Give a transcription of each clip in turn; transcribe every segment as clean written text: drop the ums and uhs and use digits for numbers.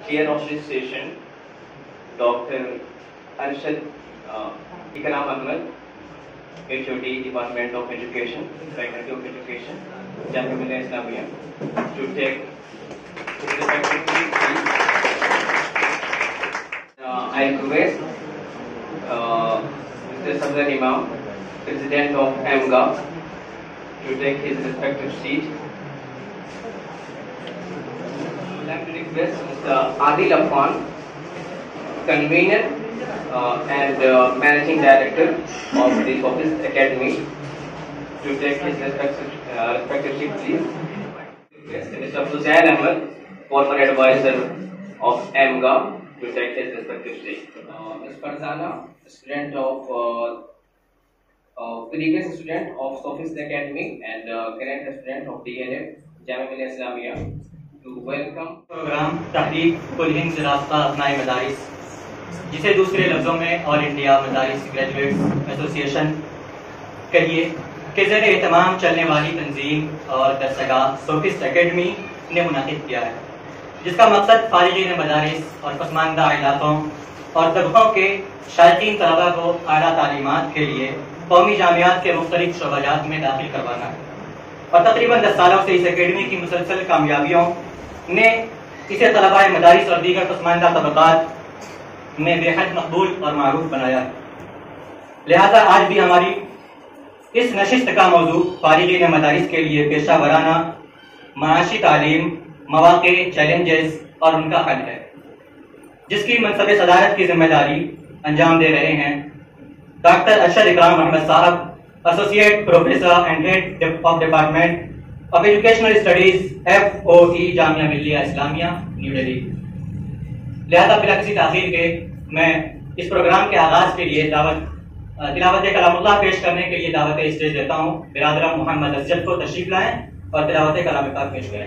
chair of this session, Dr. Arshad Ikram Ahmed, HOD, Department of Education, Faculty of Education, Jamia Millia Islamia, to take his respective seat. I request Mr. Safdar Imam, President of AMGA, to take his respective seat. I would like to request Mr. Adil Affan, Convener and Managing Director of the Office Academy, to take his respective seat, please. Yes, Mr. Fuzail Ahmed, former advisor of AMGA, to take his respective seat. Ms. Farzana, student of previous student of Office Academy and current student of DLF, Jamia Millia Islamia, to welcome programme तहरीक कुल हिंद रास्ता अपनाए मदारिस, जिसे दूसरे लफ्ज़ों में ऑल इंडिया मदारिस ग्रेजुएट्स एसोसिएशन कहिए, के ज़रिए एहतमाम चलने वाली तंजीम और दरसगाह सोफिस्ट एकेडमी ने मुनाकिद किया है, जिसका मकसद फारिगीन मदारिस और पसमानदा इलाकों और तबकों के शायकीन तलबा को आला तालीमात के लिए कौमी जामियात के मुख्तलिफ शोबाजात में दाखिल करवाना है। और तकरीबन 10 सालों से इस एकेडमी की मुसलसल कामयाबियों ने इसे तलबाए मदारिस और दीगर पसमानदा तबकात में बेहद मकबूल और मारूफ बनाया है। लिहाजा आज भी हमारी इस नशिस्त का मौजू फारिगीन मदारिस के लिए पेशा वराना माशी तालीम, मौक़े, चैलेंजेस और उनका हल है, जिसकी मनसब सदारत की जिम्मेदारी अंजाम दे रहे हैं डॉक्टर अरशद इकराम अहमद साहब, associate professor and head of department of educational studies FOE Jamia Millia Islamia new Delhi. लिहाजा बिला किसी ताख़ीर के मैं इस प्रोग्राम के आगाज के लिए तिलावत कलामुल्लाह पेश करने के लिए दावत स्टेज देता हूँ। बिरादर मोहम्मद अज़्ज़त को तशरीफ लाएं और तिलावत कलाम पाक पेश करें।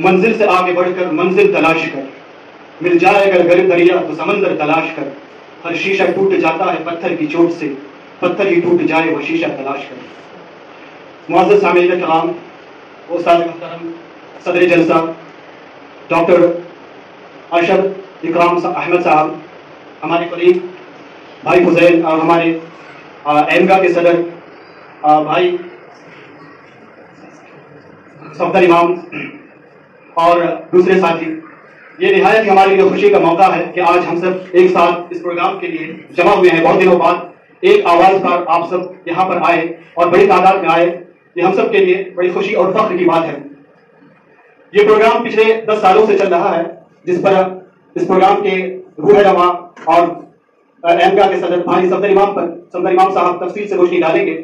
मंजिल से आगे बढ़कर मंजिल तलाश कर, मिल जाए अगर गर्म दरिया तो समंदर तलाश कर, हर शीशा टूट जाता है पत्थर की चोट से, पत्थर ही टूट जाए वो शीशा तलाश कर। मुअज़्ज़ज़ सामीईन किराम, उस्ताद मुहतरम सदर जलसा डॉक्टर अरशद इकराम अहमद साहब, हमारे कलीग भाई फुज़ैल और हमारे AMGA के सदर भाई सफदर इमाम और दूसरे साथी, ये निहायत हमारे लिए खुशी का मौका है कि आज हम सब एक साथ इस प्रोग्राम के लिए जमा हुए हैं। बहुत दिनों बाद एक आवाज पर आप सब यहाँ पर आए और बड़ी तादाद में आए, ये हम सब के लिए बड़ी खुशी और फख्र की बात है। ये प्रोग्राम पिछले 10 सालों से चल रहा है, जिस पर इस प्रोग्राम के रूह रवा और AMGA के सदर भाई सफदर इमाम साहब तफसील से रोशनी डालेंगे।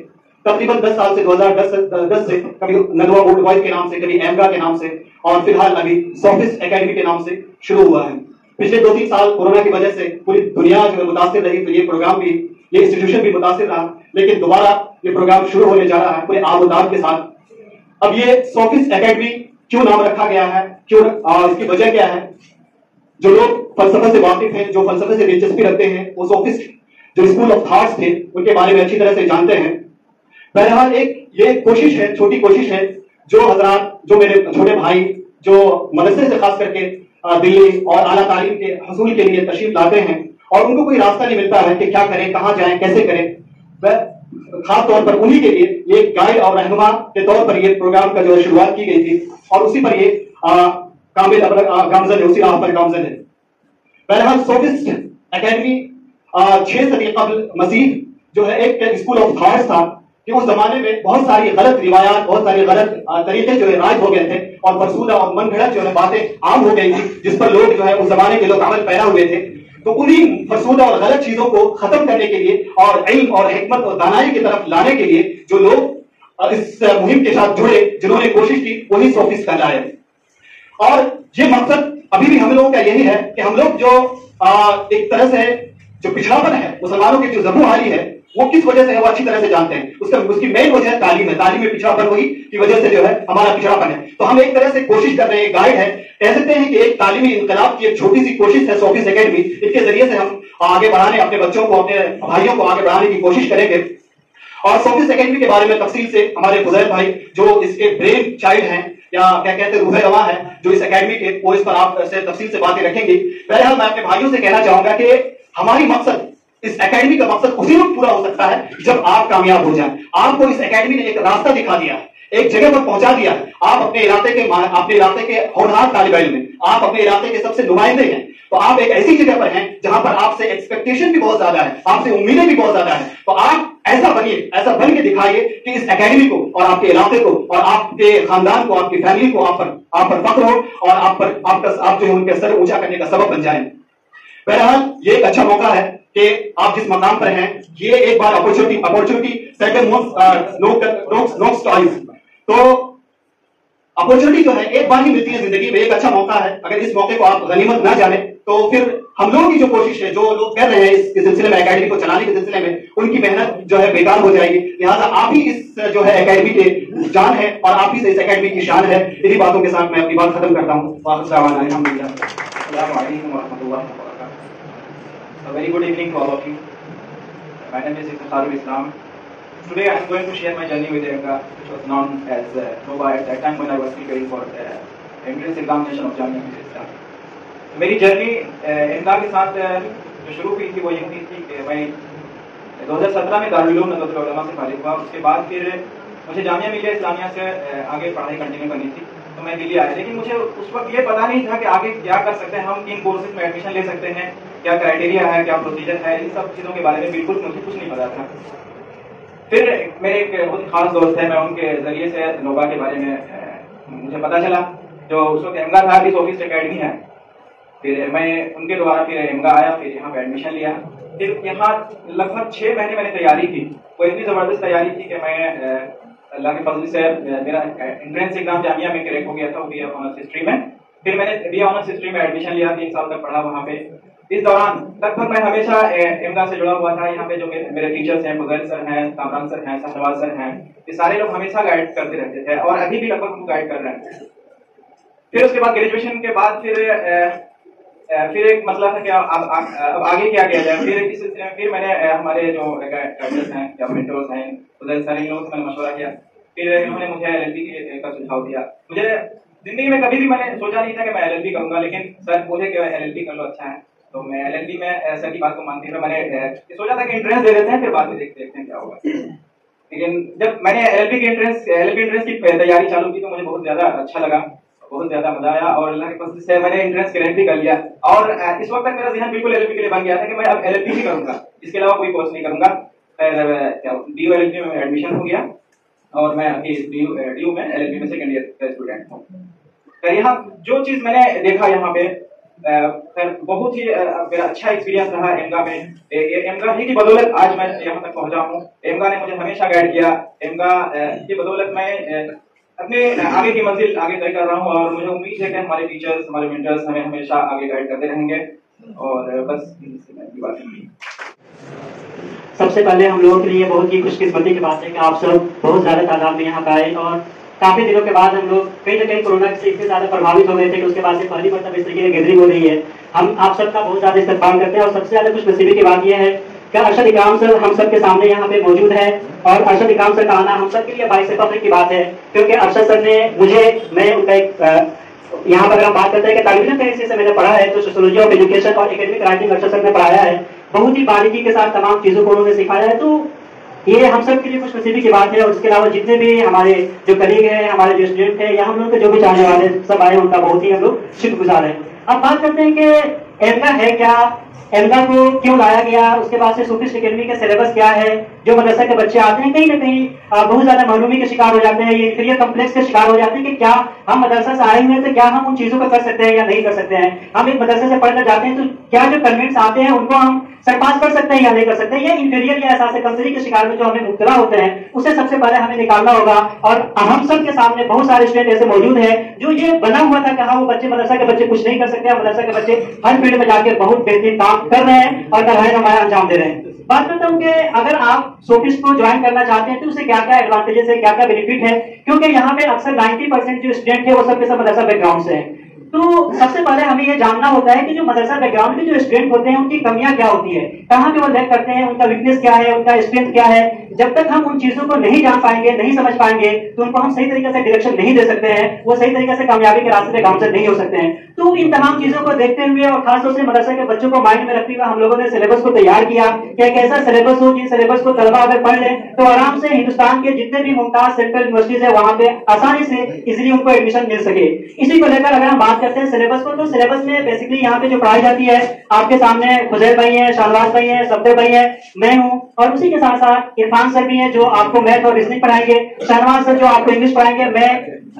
तकरीबन 10 साल से 2010 से कभी नदवा ओल्ड बॉयज के नाम से, कभी AMGA के नाम से और फिलहाल अभी सोफिस्ट एकेडमी के नाम से शुरू हुआ है। पिछले 2-3 साल कोरोना की वजह से पूरी दुनिया जो है मुतासिर रही, तो ये प्रोग्राम भी, ये इंस्टीट्यूशन भी मुतासिर रहा, लेकिन दोबारा ये प्रोग्राम शुरू होने जा रहा है पूरे आबोदार के साथ। अब ये सोफिस्ट एकेडमी क्यों नाम रखा गया है, क्यों, इसकी वजह क्या है? जो लोग फलसफे से वाकिफ हैं, जो फलसफे से दिलचस्पी रखते हैं, वो सोफिस्ट जो स्कूल ऑफ थॉट्स थे उनके बारे में अच्छी तरह से जानते हैं। बहरहाल एक ये कोशिश है, छोटी कोशिश है, जो हजरात, जो मेरे छोटे भाई जो मदरसे से खास करके दिल्ली और आला तालीम के हसूल के लिए तशरीफ लाते हैं और उनको कोई रास्ता नहीं मिलता है कि क्या करें, कहाँ जाएं, कैसे करें, खास तौर पर उन्हीं के लिए ये गाइड और रहनुमा के तौर पर ये प्रोग्राम का जो है शुरुआत की गई थी और उसी पर ये कामिल गामजन है, उसी राह पर गामजन है। बहरहाल सोफिस्ट एकेडमी 6 सदी कबल मसीह जो है एक स्कूल ऑफ थॉट्स था कि उस जमाने में बहुत सारी गलत रिवायात, बहुत सारी गलत तरीके जो है राज हो गए थे और फरसूदा और मनगढ़ंत जो है बातें आम हो गई थी, जिस पर लोग जो है उस जमाने के लोग अमल पैरा हुए थे। तो उन्हीं फरसूदा और गलत चीजों को खत्म करने के लिए और इल्म और हिकमत और दानाई की तरफ लाने के लिए जो लोग इस मुहिम के साथ जुड़े, जिन्होंने कोशिश की, वही सोफिस्ट कहलाए। और ये मकसद अभी भी हम लोगों का यही है कि हम लोग जो एक तरह से जो पिछड़ापन है, मुसलमानों की जो जमूहाली है, वो किस वजह से है वो अच्छी तरह से जानते हैं। उसकी मेन वजह है तालीम है। तालीम में पिछड़ापन वही की वजह से जो है हमारा पिछड़ापन है। तो हम एक तरह से कोशिश कर रहे हैं, गाइड है, कह सकते हैं कि एक तालीमी इनकलाब की एक छोटी सी कोशिश है सोफिस्ट एकेडमी। इसके जरिए से हम आगे बढ़ाने, अपने बच्चों को, अपने भाइयों को आगे बढ़ाने की कोशिश करेंगे। और सोफिस्ट एकेडमी के बारे में तफसील से हमारे फुजैल भाई जो इसके ब्रेन चाइल्ड हैं या क्या कहते हैं रूह रवा है, जो इस एकेडमी के, वो इस पर आप से तफसील से बातें रखेंगे। बहरहाल मैं अपने भाइयों से कहना चाहूंगा कि हमारी मकसद, इस एकेडमी का मकसद उसी वक्त पूरा हो सकता है जब आप कामयाब हो जाएं। आपको इस एकेडमी ने एक रास्ता दिखा दिया है, एक जगह पर पहुंचा दिया है। आप अपने इलाके के होनहार तालिब इल्म हैं, आप अपने इलाके के सबसे नुमाइंदे हैं। तो आप एक ऐसी जगह पर हैं जहां पर आपसे एक्सपेक्टेशन भी बहुत ज्यादा है, आपसे उम्मीदें भी बहुत ज्यादा है। तो आप ऐसा बनिए, ऐसा बन के दिखाइए कि इस एकेडमी को और आपके इलाके को और आपके खानदान को, आपकी फैमिली को आप पर फख्र हो और आप जो है उनके सर ऊंचा करने का सबब बन जाए। बहरहाल ये एक अच्छा मौका है कि आप जिस मकाम पर हैं, ये एक बार अपॉर्चुनिटी सेकंड नोक्स टॉइज। तो अपॉर्चुनिटी जो है एक बार ही मिलती है जिंदगी में, एक अच्छा मौका है। अगर इस मौके को आप गनीमत ना जाने तो फिर हम लोगों की जो कोशिश है, जो लोग कर रहे हैं इस सिलसिले में, एकेडमी को चलाने के सिलसिले में, उनकी मेहनत जो है बेकार हो जाएगी। लिहाजा आप ही इस जो है एकेडमी के जान है और आप ही से इस एकेडमी की शान है। इन्हीं बातों के साथ मैं अपनी बात खत्म करता हूँ। Very good evening to all of you. My name is Iftikhar Islam. Today I am going to share my journey with EMGA, which was known as NOVA at that time when I was preparing for entrance examination of Jamia Millia Islam. मेरी journey EMGA के साथ जो शुरू हुई थी वो यूँ हुई थी कि मैं 2017 में दारुल उलूम नज़रतुल उलमा से फारिग हुआ। उसके बाद फिर मुझे जामिया मिलिया इस्लामिया से आगे पढ़ाई कंटिन्यू करनी थी, तो मैं दिल्ली आया। लेकिन मुझे उस वक्त ये पता नहीं था कि आगे क्या कर सकते हैं, हम किन कोर्सेज में एडमिशन ले सकते हैं, क्या क्राइटेरिया है, क्या प्रोसीजर है, इन सब चीज़ों के बारे में बिल्कुल मुझे कुछ नहीं पता था। फिर मेरे एक बहुत खास दोस्त है, मैं उनके जरिए से नोवा के बारे में मुझे पता चला, जो उस वक्त EMGA था, अभी सोफिस्ट एकेडमी है। फिर मैं उनके द्वारा फिर EMGA आया, फिर यहाँ पे एडमिशन लिया। फिर यहाँ लगभग 6 महीने मैंने तैयारी की। वो इतनी ज़बरदस्त तैयारी थी कि मैं अल्लाह के फजल से मेरा एंट्रेंस एग्जाम जामिया में क्रैक हो गया था, वो BA ऑनर्स हिस्ट्री में। फिर मैंने BA ऑनर्स हिस्ट्री में एडमिशन लिया, 3 साल तक पढ़ा वहाँ पे। इस दौरान लगभग मैं हमेशा EMGA से जुड़ा हुआ था। यहाँ पे जो मेरे टीचर्स हैं, फुजैल सर हैं, कामरान सर हैं, शहनवाज सर हैं, ये सारे लोग हमेशा गाइड करते रहते थे और अभी भी लगभग उनको गाइड कर रहे हैं। फिर उसके बाद ग्रेजुएशन के बाद फिर एक मसला था कि अब आगे क्या किया जाए। फिर इस सिलसिले में फिर मैंने हमारे जो गाइडर्स हैं या मेंटर्स हैं, फुजैल सर, इन लोगों से मैंने मशवरा किया। फिर इन्होंने मुझे LLB का सुझाव दिया। मुझे जिंदगी में कभी भी मैंने सोचा नहीं था कि मैं LLB करूंगा, लेकिन सर बोले कि LLB कर लो, अच्छा है। तो मैं LLB में सर की बात को मानते हुए मैंने सोचा था कि एंट्रेंस दे देते हैं, फिर बाद में देखते हैं क्या होगा। लेकिन जब मैंने LLB एंट्रेंस की तैयारी चालू की तो मुझे बहुत ज्यादा अच्छा लगा, बहुत ज्यादा मजा आया और अल्लाह के फजल से मैंने एंट्रेंस क्रैक भी कर लिया। और इस वक्त तक मेरा ज़हन बिल्कुल LLB के लिए बन गया था कि मैं अब LLB ही करूंगा, इसके अलावा कोई कोर्स नहीं करूंगा। DU LLB में एडमिशन हो गया और मैं अभी DU में LLB में सेकंड ईयर का स्टूडेंट हूँ। यहाँ जो चीज मैंने देखा यहाँ पे बहुत ही मेरा अच्छा एक्सपीरियंस रहा EMGA में। EMGA ही की बदौलत आज मैं यहाँ तक पहुँचा हूँ। EMGA ने मुझे हमेशा गाइड किया। EMGA की बदौलत मैं अपने आगे की मंजिल आगे तय कर रहा हूँ और मुझे उम्मीद है कि हमारे टीचर्स, हमारे मेंटर्स हमें हमेशा आगे गाइड करते रहेंगे। और बस बात। सबसे पहले हम लोगों के लिए बहुत ही खुशकिस्मती की बात है कि आप सब बहुत ज्यादा तादाद में यहाँ पे आए और काफी दिनों के बाद हम लोग कहीं ना कहीं कोरोना से इतने ज्यादा प्रभावित हो गए थे कि उसके बाद से पहली मतलब इस तरीके की गैदरिंग हो रही है। हम आप सबका बहुत ज्यादा इस्तेमाल करते हैं और सबसे ज्यादा खुशनसीबी की बात यह है कि अरशद इकराम सर हम सब के सामने यहाँ पे मौजूद है और अरशद इकराम सर का आना हम सब के लिए बाइस फख्र की बात है, क्योंकि अरशद सर ने मैं उनका एक यहाँ पर अगर हम बात करते हैं कि तालिब इल्म से मैंने पढ़ा है तो सोशियोलॉजी ऑफ एजुकेशन और एकेडमिक राइटिंग अरशद सर ने पढ़ाया है। बहुत ही बारीकी के साथ तमाम चीजों को उन्होंने सिखाया है। तो ये हम सब के लिए खुशनसीबी की बात है। और उसके अलावा जितने भी हमारे जो कलीग हैं, हमारे जो स्टूडेंट हैं या हम लोग के जो भी चाहने वाले सब आए, उनका बहुत ही हम लोग शुक्रगुजार हैं। अब बात करते हैं कि एमका है क्या, एमका को क्यों लाया गया, उसके बाद से सूफिस्ट एकेडमी का सिलेबस क्या है। जो मदरसा के बच्चे आते हैं कहीं ना कहीं बहुत ज्यादा मालूमी के शिकार हो जाते हैं, ये इंफीरियर कम्प्लेक्स के शिकार हो जाते हैं कि क्या हम मदरसा से आए हुए हैं तो क्या हम उन चीजों को कर सकते हैं या नहीं कर सकते हैं। हम एक मदरसे से पढ़कर जाते हैं तो क्या जो कन्वेंट्स आते हैं उनको हम सरपास कर सकते हैं या नहीं कर सकते हैं। ये इंफीरियर या एहसास कमजोरी के शिकार में जो हमें मुब्तला होते हैं उसे सबसे पहले हमें निकालना होगा। और हम सब के सामने बहुत सारे स्टूडेंट ऐसे मौजूद हैं जो ये बना हुआ था कि हाँ वो बच्चे मदरसा के बच्चे कुछ नहीं कर सकते, मदरसा के बच्चे हर फील्ड में जाकर बहुत बेहतरीन काम कर रहे हैं और कल हमारा अंजाम दे रहे हैं। बात करता हूँ कि अगर आप सोफिस्ट को ज्वाइन करना चाहते हैं तो उसे क्या क्या एडवांटेजेस है, क्या क्या बेनिफिट है, क्योंकि यहाँ पे अक्सर 90% जो स्टूडेंट है वो सबके सब मदरसा बैकग्राउंड से हैं। तो सबसे पहले हमें यह जानना होता है कि जो मदरसा बैकग्राउंड के जो स्टूडेंट होते हैं उनकी कमियां क्या होती है, कहाँ पे वो लैक करते हैं, उनका वीकनेस क्या है, उनका स्ट्रेंथ क्या है। जब तक हम उन चीजों को नहीं जान पाएंगे, नहीं समझ पाएंगे तो उनको हम सही तरीके से डायरेक्शन नहीं दे सकते हैं, वो सही तरीके से कामयाबी के रास्ते पे गामजन नहीं हो सकते हैं। तो इन तमाम चीजों को देखते हुए और खासतौर से मदरसा के बच्चों को माइंड में रखते हुए हम लोगों ने सिलेबस को तैयार किया कि एक ऐसा सिलेबस हो जिस सिलेबस को तलबा अगर पढ़ ले तो आराम से हिंदुस्तान के जितने भी मुमताज सेंट्रल यूनिवर्सिटीज है वहां पे आसानी से इजिली उनको एडमिशन मिल सके। इसी को लेकर अगर हम बात करते हैं सिलेबस को, तो सिलेबस में बेसिकली यहाँ पे जो पढ़ाई जाती है, आपके सामने खुजैल भाई है, शाहनवाज भाई है, सफदर भाई है, मैं हूँ, और उसी के साथ साथ इरफान सर भी हैं जो आपको मैथ और रीजनिंग पढ़ाएंगे, शाहनवाज सर जो आपको इंग्लिश पढ़ाएंगे, मैं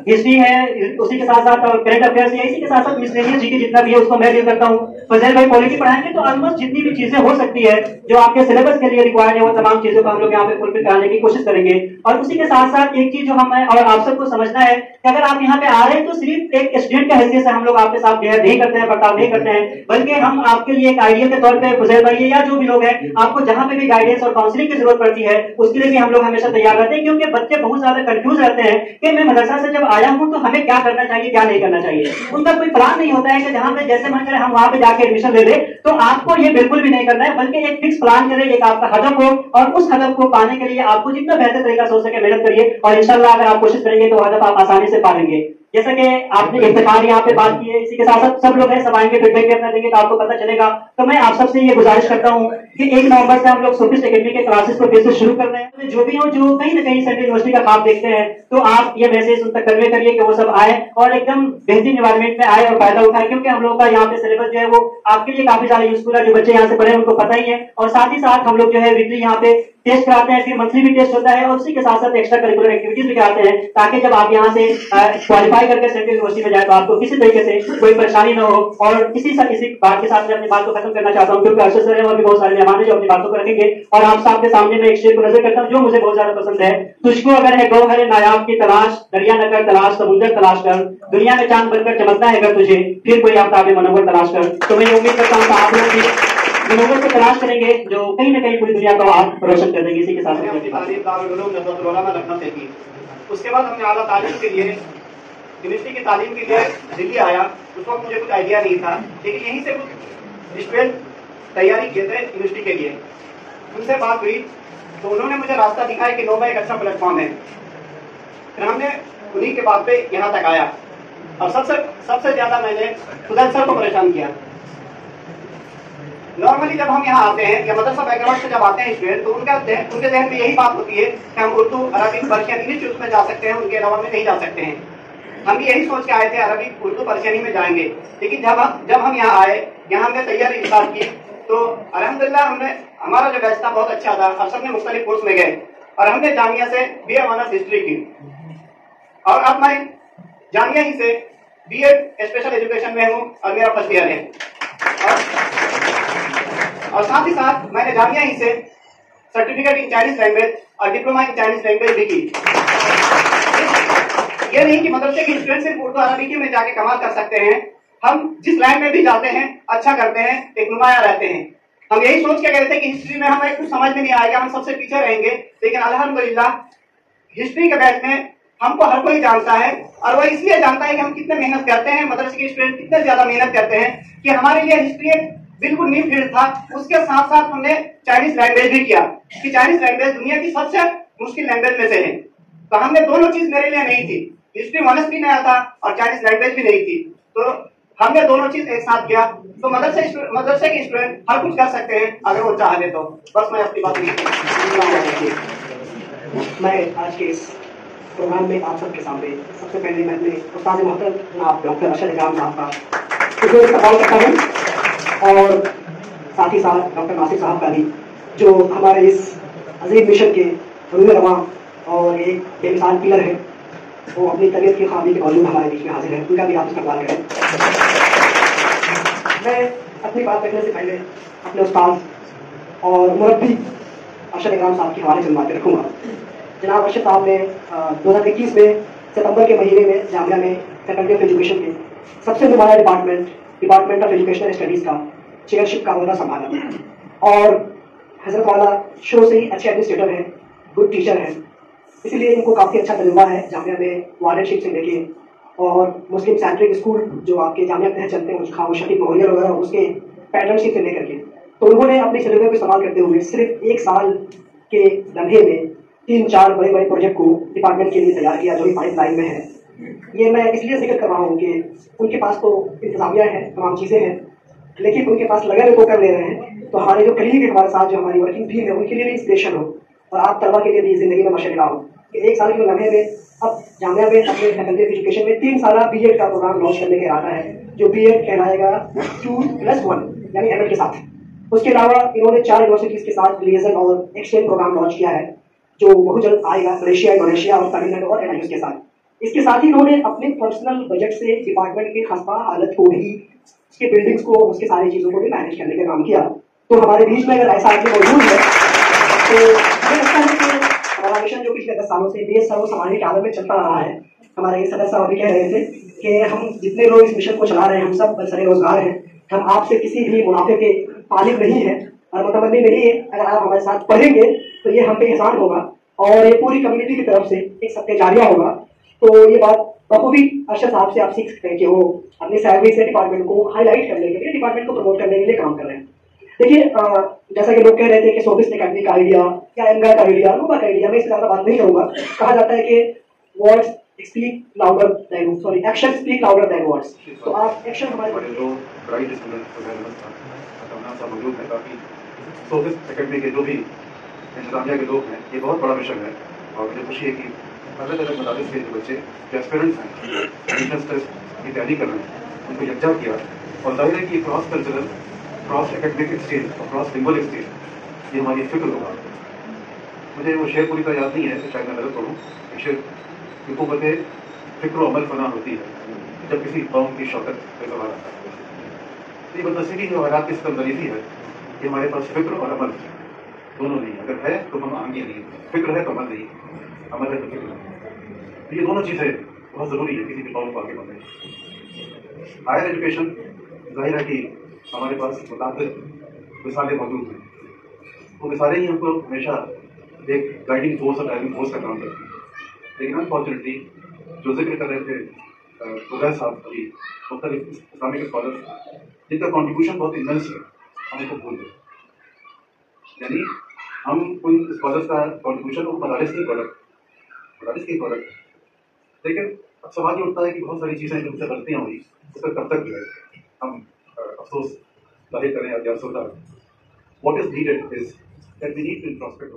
हिस्ट्री है, उसी के साथ साथ करंट अफेयर्स है, इसी के साथ साथ मिसलेनियस जीके जितना भी है उसको मैं डील करता हूँ। फजल भाई पॉलिटी पढ़ाएंगे। तो ऑलमोस्ट जितनी भी चीजें हो सकती है जो आपके सिलेबस के लिए रिक्वायर्ड है वो तमाम चीजों को हम लोग यहाँ पे फुलफिल कराने की कोशिश करेंगे। और उसी के साथ साथ एक चीज जो हमें और आप सबको समझना है कि अगर आप यहाँ पे आ रहे हैं तो सिर्फ एक स्टूडेंट का हैसियत से हम लोग आपके साथ बिहेव नहीं करते हैं, बर्ताव नहीं करते हैं, बल्कि हम आपके लिए एक आइडिया के तौर पर फजल भाई या जो भी लोग हैं आपको जहां पे भी गाइडेंस और काउंसलिंग की जरूरत पड़ती है उसके लिए भी हम लोग हमेशा तैयार रहते हैं। क्योंकि बच्चे बहुत ज्यादा कंफ्यूज रहते हैं कि मैं मदरसा से जब आया हूँ तो हमें क्या करना चाहिए, क्या नहीं करना चाहिए। उनका कोई प्लान नहीं होता है कि जहां पे जैसे मन करे हम वहां पे जाके एडमिशन ले लें। तो आपको ये बिल्कुल भी नहीं करना है, बल्कि एक फिक्स प्लान करें, एक आपका हदफ हो और उस हदफ को पाने के लिए आपको जितना बेहतर तरीका से हो सके मेहनत करिए और इंशाल्लाह अगर आप कोशिश करेंगे तो हदफ आप आसानी से पा लेंगे। जैसा कि आपने इफ्तिखार यहाँ पे बात की है, इसी के साथ साथ सब लोग हैं, सब आएंगे, फीडबैक भी अपना देंगे तो आपको पता चलेगा। तो मैं आप सबसे ये गुजारिश करता हूँ कि 1 नवंबर से हम लोग सोफिस्ट एकेडमी के क्लासेस को फिर से शुरू कर रहे हैं। जो भी हो जो कहीं ना कहीं सेंट्रल यूनिवर्सिटी का ख्वाब देखते हैं तो आप ये मैसेज उन तक कन्वे करिए कि वो सब आए और एकदम बेहतरीन एनवायरमेंट में आए और फायदा उठाए। क्योंकि हम लोग का यहाँ पे सिलेबस जो है वो आपके लिए काफी ज्यादा यूजफुल है, जो बच्चे यहाँ से पढ़े उनको पता ही है। और साथ ही साथ हम लोग जो है वीकली यहाँ पे टेस्ट कराते हैं, फिर मंथली भी टेस्ट होता है और उसी के साथ साथ एक्स्ट्रा करिकुलर एक्टिविटीज भी कराते हैं ताकि जब आप यहाँ से क्वालिफाई करके सेंट्रल यूनिवर्सिटी में जाए तो आपको किसी तरीके से कोई परेशानी न हो। और इसी बात के साथ मैं अपनी बात को खत्म करना चाहता हूँ क्योंकि अरशद सर और भी बहुत सारे मेहमान हैं जो अपनी बातों को रखेंगे। और आप सबके सामने मैं एक शेर को नजर करता हूँ जो मुझे बहुत ज्यादा पसंद है। तुझको अगर है गौहर नायाब की तलाश, दरिया न कर तलाश, समुद्र तलाश कर, दुनिया में चांद बनकर चमकना है अगर तुझे, फिर कोई आफ्ताब मनव्वर तलाश कर। तो मैं उम्मीद करता हूँ आप लोग भी मनोवर को तलाश करेंगे जो कहीं ना कहीं पूरी दुनिया को आप रोशन कर देंगे। इसी के साथ लखनऊ से की। उसके बाद हमने आला तालीम के लिए यूनिवर्सिटी की तालीम के लिए दिल्ली आया। उस वक्त मुझे कुछ आइडिया नहीं था, लेकिन यहीं से कुछ स्टूडेंट तैयारी किए थे यूनिवर्सिटी के लिए। उनसे बात हुई तो उन्होंने मुझे रास्ता दिखाया कि नोवा एक अच्छा प्लेटफॉर्म है। फिर हमने उन्हीं के बात पे यहाँ तक आया। और सबसे ज्यादा मैंने फजल सर को परेशान किया। नॉर्मली जब हम यहाँ आते हैं या मदरसा बैकग्राउंड से जब आते हैं स्टूडेंट तो उनके जहन में यही बात होती है कि हम उर्दू, अरबिक, पर्शियन, इंग्लिश उसमें जा सकते हैं, उनके अलावा में नहीं जा सकते हैं। हम भी यही सोच के आए थे अरबिक, उर्दू, पर्शियन ही में जाएंगे। लेकिन जब हम यहाँ आए, यहाँ हमने तैयारी स्टार्ट की तो अल्हम्दुलिल्लाह हमारा जो बैच था बहुत अच्छा था और सबने मुख्तलिफ कोर्स में गए और हमने जामिया से BA ऑनर्स हिस्ट्री की। और अब मैं जामिया ही से BEd स्पेशल एजुकेशन में हूँ और मेरा फर्स्ट ईयर है। और साथ ही साथ मैंने जामिया ही से सर्टिफिकेट इन चाइनीज लैंग्वेज और डिप्लोमा इन चाइनीज लैंग्वेज भी की। ये नहीं कि मदरसे के स्टूडेंट सिर्फ उर्दू अरबी में जाके कमाल कर सकते हैं। हम जिस लाइन में भी जाते हैं अच्छा करते हैं, एक नुमाया रहते हैं। हम यही सोच के गए थे कि हिस्ट्री में हमें कुछ समझ में नहीं आएगा, हम सबसे पीछे रहेंगे। लेकिन अल्हम्दुलिल्लाह हिस्ट्री के बैच में हमको हर कोई जानता है और वो इसलिए जानता है कि हम कितने मेहनत करते हैं, मदरसे के स्टूडेंट कितने ज्यादा मेहनत करते हैं कि हमारे लिए हिस्ट्री एक बिल्कुल न्यू फील्ड था। उसके साथ साथ हमने चाइनीज लैंग्वेज भी किया कि चाइनीज लैंग्वेज दुनिया की सबसे मुश्किल लैंग्वेज में से है। तो हमने दोनों चीज मेरे लिए नहीं थी, हिस्ट्री ऑनर्स भी नया था और चाइनीज लैंग्वेज भी नहीं थी। तो हमने दोनों चीज एक साथ किया, तो मदरसे के स्टूडेंट हर कुछ कर सकते हैं अगर वो चाहे तो। बस मैं अपनी बात मैं आज के इस प्रोग्राम में आप सबके सामने सबसे पहले मैं अपने उस्ताद मोहतरम जनाब डॉक्टर अरशद इकराम साहब का इस्तेमाल करता हूँ, और साथ ही साथ डॉक्टर नासिर साहब का भी, जो हमारे इस अजीम मिशन के रूह रवां और एक बेमिसाल पिलर है। वो अपनी तबीयत की खामी के बावजूद हमारे बीच में हाजिर है, उनका भी आप इस्तेमाल करें। मैं अपनी बात रखने से पहले अपने उस्ताद और मुरब्बी अरशद इकराम साहब के हवाले से बातें रखूँगा। जनाब अरशद साहब ने 2021 में सितंबर के महीने में जामिया में फैकल्टी ऑफ एजुकेशन के सबसे नुमाया डिपार्टमेंट ऑफ एजुकेशनल स्टडीज़ का चेयरशिप का अहदा संभाला, और हजरत वाला शुरू से ही अच्छे एडमिनिस्ट्रेटर हैं, गुड टीचर हैं, इसीलिए इनको काफ़ी अच्छा तजुर्बा है जामिया में वार्डनशिप से लेके और मुस्लिम सेंट्रिक स्कूल जो आपके जामिया में चलते हैं उसका शकीब मोहरिया वगैरह उसके पैटर्नशिप से लेकर के। तो उन्होंने अपने तजुर्बे को इस्तेमाल करते हुए सिर्फ 1 साल के लम्हे में 3-4 बड़े प्रोजेक्ट को डिपार्टमेंट के लिए तैयार किया, जो भी पाइपलाइन में है। ये मैं इसलिए जिक्र कर रहा हूँ कि उनके पास तो इंतजामिया है, तमाम चीज़ें हैं, लेकिन उनके पास लगा वो कर ले रहे हैं, तो हमारे जो कलीग है हमारे साथ, जो हमारी वर्किंग टीम है, उनके लिए भी इंस्पिरेशन हो और आप तलबा के लिए भी जिंदगी में मशगला हो कि 1 साल के लम्हे में अब जामिया में अपने फैकल्टी ऑफ एजुकेशन में 3 साल बीएड का प्रोग्राम लॉन्च करने का इरादा है, जो बीएड कहलाएगा 2+1 यानी एमएड के साथ। उसके अलावा इन्होंने 4 यूनिवर्सिटीज के साथ लिएजन और एक्सचेंज प्रोग्राम लॉन्च किया है, जो बहुत जल्द आएगा मलेशिया, इंडोनेशिया और तमिलनाडु और एनआईएस के साथ। इसके साथ ही इन्होंने अपने पर्सनल बजट से डिपार्टमेंट की खस्ता हालत को भी, उसके बिल्डिंग्स को, उसके सारी चीज़ों को भी मैनेज करने का काम किया। तो हमारे बीच में अगर ऐसा आदमी मौजूद है तो हमें लगता है कि हमारा मिशन जो पिछले 10 सालों से बेसरों समाजी आदत में चलता रहा है। हमारे सदस्य साहब भी कह रहे थे कि हम जितने लोग इस मिशन को चला रहे हैं, हम सब बरसरे रोजगार हैं, हम आपसे किसी भी मुनाफे के मालिक नहीं है और मुतमन्नी नहीं है। अगर आप हमारे साथ पढ़ेंगे तो ये हम पे एहसान होगा और ये पूरी कम्युनिटी की तरफ से एक सबके जारिया होगा। तो ये बात बखूबी अरशद साहब से आप सीख सकते हैं कि वो अपनी सैलरी से डिपार्टमेंट को हाईलाइट करने के लिए, डिपार्टमेंट को प्रमोट करने के लिए काम कर रहे हैं। देखिए, जैसा कि लोग कह रहे थे कि सोबिस अकेडमी का आइडिया या एमगा का आइडिया, नोबा का आइडिया, मैं इससे ज़्यादा बात नहीं करूँगा। कहा जाता है कि words speak louder than sorry action speak louder than words. तो आप एक्शन हमारे जो ब्राइट स्टूडेंट्स वगैरह मौजूद है, काफ़ी सोबिस अकेडमी के जो भी इंतजामिया के लोग हैं, ये बहुत बड़ा मिशन है और मुझे खुशी है कि अलग अलग मदारिस के जो बच्चे जो एस्पिरेंट्स हैं, एंट्रेंस टेस्ट की तैयारी कर रहे हैं, उनको यकजा किया और जाहिर है कि cross cultural, cross academic exchange और क्रॉस लिंगुअल एक्सचेंज ये हमारी फिक्र होगा। मुझे वो शेर पूरी तरह याद नहीं है, शायद मैं गलत पढ़ूँ। एक शेर की कुव्वत फिक्र अमल फना होती है जब किसी कौम की शौकत पे सवाल आता है। तो ये बदनसीबी जो हालात की सितमदरीजी है, ये हमारे पास फिक्र और अमल दोनों नहीं। अगर है तो हम आगे नहीं, फिक्र है तो अमल नहीं, अमल है तो फिक्र नहीं। तो ये दोनों चीज़ें बहुत ज़रूरी है किसी भी कौम को आगे बढ़ने। हायर एजुकेशन जाहिर है कि हमारे पास मुताबिक मिसालें मौजूद हैं, वो मिसालें ही हमको हमेशा एक गाइडिंग फोर्स और ड्राइविंग फोर्स का काम करती है। लेकिन अनफॉर्चुनेटली जो जिक्र कर रहे थे उदय साहब अभी, मुख्तलिफ इस्लामिक स्कॉलर्स जिनका कॉन्ट्रीब्यूशन बहुत इमेंस है, हम उसको भूल गए। यानी हम उन स्कॉलर्स का कॉन्ट्रीब्यूशन वो मदारिस की प्रोडक्ट, लेकिन अब सवाल ये उठता है कि बहुत सारी चीज़ें जिनसे गलतियाँ हुई उस पर कब तक जो है हम अफसोस जाहिर करें या अफसोस। What is needed is that we need to introspect.